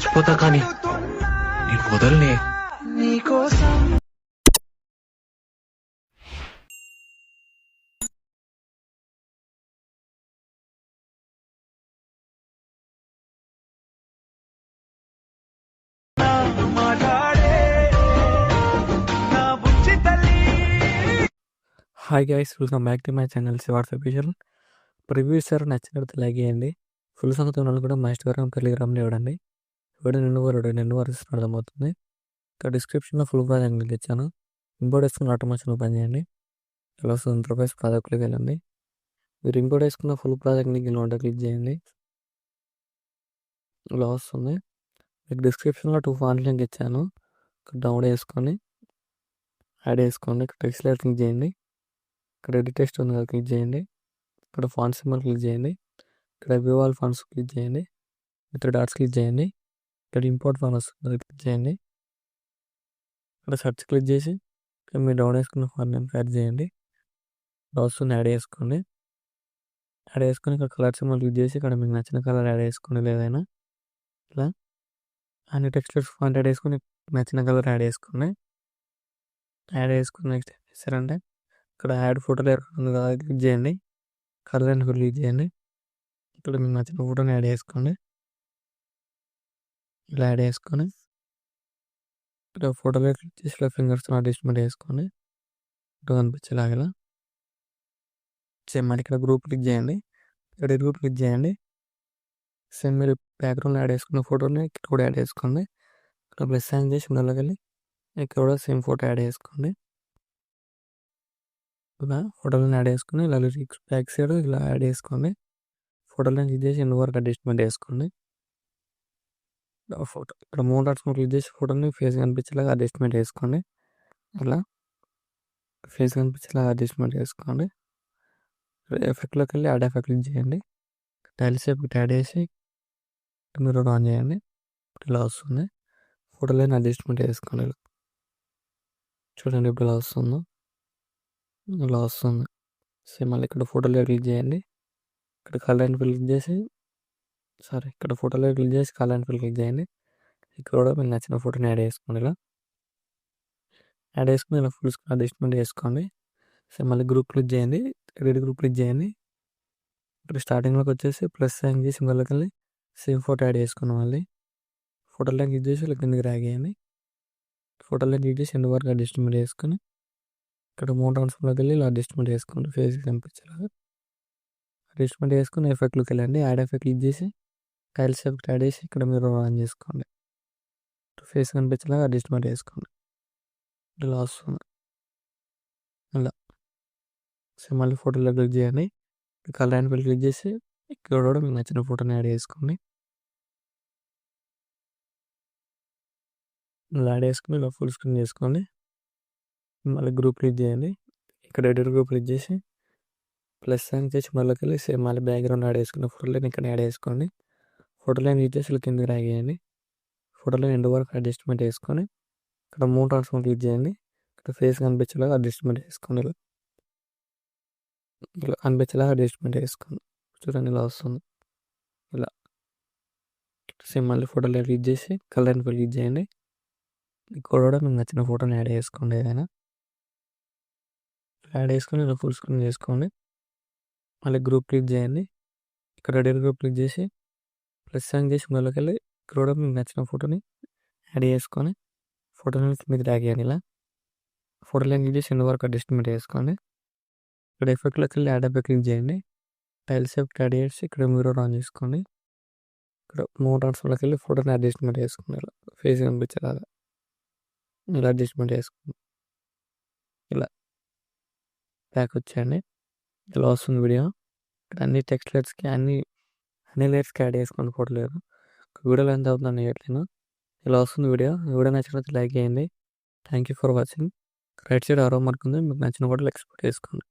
చచ్చిపోతా కానీ నీకు వదలనే. Hi guys, welcome back to my channel Shivars official. Preview ఇస్తారు, నచ్చినట్టు లైక్ చేయండి. ఫుల్ సంగతి ఉన్న కూడా మా ఇన్స్టాగ్రామ్ టెలిగ్రామ్లో ఇవ్వండి. వీడియో నిన్ను వరకు అర్థమవుతుంది. ఇక్కడ డిస్క్రిప్షన్లో ఫుల్ ప్రాజెక్ట్ లింక్ ఇచ్చాను. ఇంపోర్ట్ వేసుకున్న ఆటోమేషన్ ఓపెన్ చేయండి. ఇలా వస్తుంది ఇంటర్ఫేస్. ప్రాజెక్ట్లోకి వెళ్ళండి. మీరు ఇంపోర్ట్ వేసుకున్న full project link note click చేయండి. ఇలా వస్తుంది. మీకు డిస్క్రిప్షన్లో 2 ఫాంట్ లింక్ ఇచ్చాను. ఇక్కడ డౌన్లోడ్ చేసుకొని యాడ్ చేసుకోండి. ఇక్కడ టెక్స్ట్ లేయర్ క్లిక్ చేయండి. ఇక్కడ ఎడిట్ టెక్స్ట్ ఉంది కదా, క్లిక్ చేయండి. ఇక్కడ ఫాంట్ సింబల్ క్లిక్ చేయండి. ఇక్కడ వ్యూ ఆల్ ఫాంట్స్ క్లిక్ చేయండి. ఇక్కడ డాట్స్ క్లిక్ చేయండి. ఇక్కడ ఇంపోర్ట్ ఫాంట్ వస్తుంది, క్లిక్ చేయండి. ఇక్కడ సెర్చ్ క్లిక్ చేసి ఇక్కడ మీరు డౌన్ చేసుకున్న ఫాంట్ నేమ్ యాడ్ చేయండి. వస్తుంది, యాడ్ చేసుకోండి. యాడ్ చేసుకొని ఇక్కడ కలర్ సింబల్ క్లిక్ చేసి ఇక్కడ మీకు నచ్చిన కలర్ యాడ్ చేసుకోండి. ఏదైనా ఇలా అన్ని టెక్స్టర్స్ ఫాంట్ యాడ్ చేసుకొని నచ్చిన కలర్ యాడ్ చేసుకోండి. యాడ్ చేసుకుని నెక్స్ట్ ఏం చేస్తారంటే ఇక్కడ యాడ్ ఫోటో లేయర్ ఉంది కదా, క్లిక్ చేయండి. కలర్ అండ్ క్లిక్ చేయండి. ఇక్కడ మీకు నచ్చిన ఫోటోని యాడ్ చేసుకోండి. ఇలా యాడ్ చేసుకొని ఇక్కడ ఫోటోలో క్లిక్ చేసి ఇలా ఫింగర్స్ అడ్జస్ట్మెంట్ చేసుకోండి. ఫోటో కనిపించేలాగా ఇలా సేమ్. మరి ఇక్కడ గ్రూప్ క్లిక్ చేయండి. ఇక్కడ గ్రూప్ క్లిక్ చేయండి. సేమ్ మీరు బ్యాక్గ్రౌండ్ యాడ్ చేసుకున్న ఫోటోని ఇక్కడ కూడా యాడ్ చేసుకోండి. ఇక్కడ ప్లస్ సైన్ చేసి ఉండలోకి వెళ్ళి ఇక్కడ కూడా సేమ్ ఫోటో యాడ్ చేసుకోండి. ఇలా ఫోటోలను యాడ్ చేసుకుని ఇలా బ్యాక్ సైడ్ ఇలా యాడ్ చేసుకోండి. ఫోటోలను క్లిక్ చేసి ఎన్ని వరకు అడ్జస్ట్మెంట్ చేసుకోండి. ఫోటో ఇక్కడ 3 డాట్స్ క్లిక్ చేసి ఫోటోని ఫేస్ కనిపించేలాగా అడ్జస్ట్మెంట్ చేసుకోండి. ఇలా ఫేస్ కనిపించేలాగా అడ్జస్ట్మెంట్ చేసుకోండి. ఎఫెక్ట్లోకి వెళ్ళి యాడ్ ఎఫెక్ట్ క్లిక్ చేయండి. టైల్స్ ఎఫెక్ట్ యాడ్ చేసి మీరు ఆన్ చేయండి. ఇలా వస్తుంది. ఫోటోలను అడ్జస్ట్మెంట్ చేసుకోండి. చూడండి ఇప్పుడు ఇలా వస్తుందో, ఇలా వస్తుంది. సేమ్ మళ్ళీ ఇక్కడ ఫోటోలో క్లిక్ చేయండి. ఇక్కడ కలర్ అండ్ ఫిల్ క్లిక్ చేసి ఇక్కడ ఫోటోలో క్లిక్ చేసి కలర్ అండ్ ఫిల్ క్లిక్ చేయండి. ఇక్కడ కూడా మీకు నచ్చిన ఫోటోని యాడ్ చేసుకోండి. ఇలా యాడ్ చేసుకుని ఇలా ఫుల్ స్క్రీన్ అడ్జస్ట్మెంట్ చేసుకోండి. సేమ్ మళ్ళీ గ్రూప్ క్లిక్ చేయండి. రెడ్ గ్రూప్ క్లిక్ చేయండి. ఇక్కడ స్టార్టింగ్లోకి వచ్చేసి ప్లస్ సైన్ చేసి సింబల్లోకి వెళ్ళి సేమ్ ఫోటో యాడ్ చేసుకున్నాం. మళ్ళీ ఫోటోలో క్లిక్ చేసి ఇలా కిందకి డ్రాగ్ చేయండి. ఫోటోలో క్లిక్ చేసి ఎండ్ వరకు అడ్జస్ట్మెంట్ చేసుకొని ఇక్కడ 3 డాట్స్లోకి వెళ్ళి ఇలా అడ్జస్ట్మెంట్ చేసుకోండి. ఫేస్ కనిపించేలాగా అడ్జస్ట్మెంట్ చేసుకుని ఎఫెక్ట్లోకి వెళ్ళండి. యాడ్ ఎఫెక్ట్ క్లిక్ చేసి టైల్స్ ఎఫెక్ట్ యాడ్ చేసి ఇక్కడ మీరు ఆన్ చేసుకోండి. ఫేస్ కనిపించేలాగా అడ్జస్ట్మెంట్ చేసుకోండి. ఇలా వస్తుంది. ఇలా సేమ్ మళ్ళీ ఫోటోలో క్లిక్ చేయండి. కలర్ అండ్ ఫిల్ క్లిక్ చేసి ఇక్కడ కూడా మీకు నచ్చిన ఫోటోని యాడ్ చేసుకోండి. ఇలా యాడ్ చేసుకుని ఇలా ఫుల్ స్క్రీన్ చేసుకోండి. మళ్ళీ గ్రూప్ క్లిక్ చేయండి. ఇక్కడ ఎడిట్ గ్రూప్ క్లిక్ చేసి ప్లస్ సైన్ చేసి మళ్ళీ వెళ్ళి సేమ్ మళ్ళీ బ్యాక్గ్రౌండ్ యాడ్ చేసుకున్న ఫోటోలను ఇక్కడ యాడ్ చేసుకోండి. ఫోటోలను యూజ్ చేసి కిందకి డ్రాగ్ చేయండి. ఫోటోలో ఎండ్ వరకు అడ్జస్ట్మెంట్ చేసుకొని ఇక్కడ 3 డాట్స్ క్లిక్ చేయండి. ఇక్కడ ఫేస్ కనిపించేలాగా అడ్జస్ట్మెంట్ చేసుకోండి. ఇలా కనిపించేలాగా అడ్జస్ట్మెంట్ చేసుకోండి. చూడండి ఇలా వస్తుంది. ఇలా సేమ్ మళ్ళీ ఫోటోలో క్లిక్ చేసి కలర్ అండ్ ఫిల్ క్లిక్ చేయండి. ఇక్కడ కూడా మీకు నచ్చిన ఫోటోని యాడ్ చేసుకోండి. ఏదైనా యాడ్ చేసుకొని ఇలా ఫుల్ స్క్రీన్ చేసుకోండి. మళ్ళీ గ్రూప్ క్లిక్ చేయండి. ఇక్కడ రెడీ గ్రూప్ క్లిక్ చేసి ప్లస్ సైన్ చేసి మళ్ళీకి వెళ్ళి ఇక్కడ కూడా మీకు నచ్చిన ఫోటోని యాడ్ చేసుకొని ఫోటోని మీకు డ్రాగ్ చేయండి. ఇలా ఫోటోలో క్లిక్ చేసి ఎండ్ వరకు అడ్జస్ట్మెంట్ చేసుకోండి. ఇక్కడ ఎఫెక్ట్లోకి వెళ్ళి యాడ్ ఎఫెక్ట్ క్లిక్ చేయండి. టైల్స్ ఎఫెక్ట్ యాడ్ చేసి ఇక్కడ మీరు ఆన్ చేసుకోండి. ఇక్కడ 3 డాట్స్లోకి వెళ్ళి ఫోటోని అడ్జస్ట్మెంట్ చేసుకోండి. ఇలా ఫేస్ కనిపించేలాగా ఇలా అడ్జస్ట్మెంట్ చేసుకోండి. ఇలా బ్యాక్ వచ్చేయండి. ఇలా వస్తుంది వీడియో. ఇక్కడ అన్ని టెక్స్ట్ లేయర్స్కి అన్ని లేయర్స్కి యాడ్ చేసుకోండి. ఫోటో లేయర్ వీడియోలో ఎంత అవుతుందని వేయట్లేను. ఇలా వస్తుంది వీడియో. నచ్చినట్లయితే లైక్ చేయండి. Thank you for watching. Right side ఆరో మార్క్ ఉంది, మీకు నచ్చిన ఫోటోలు ఎక్స్పోర్ట్ చేసుకోండి.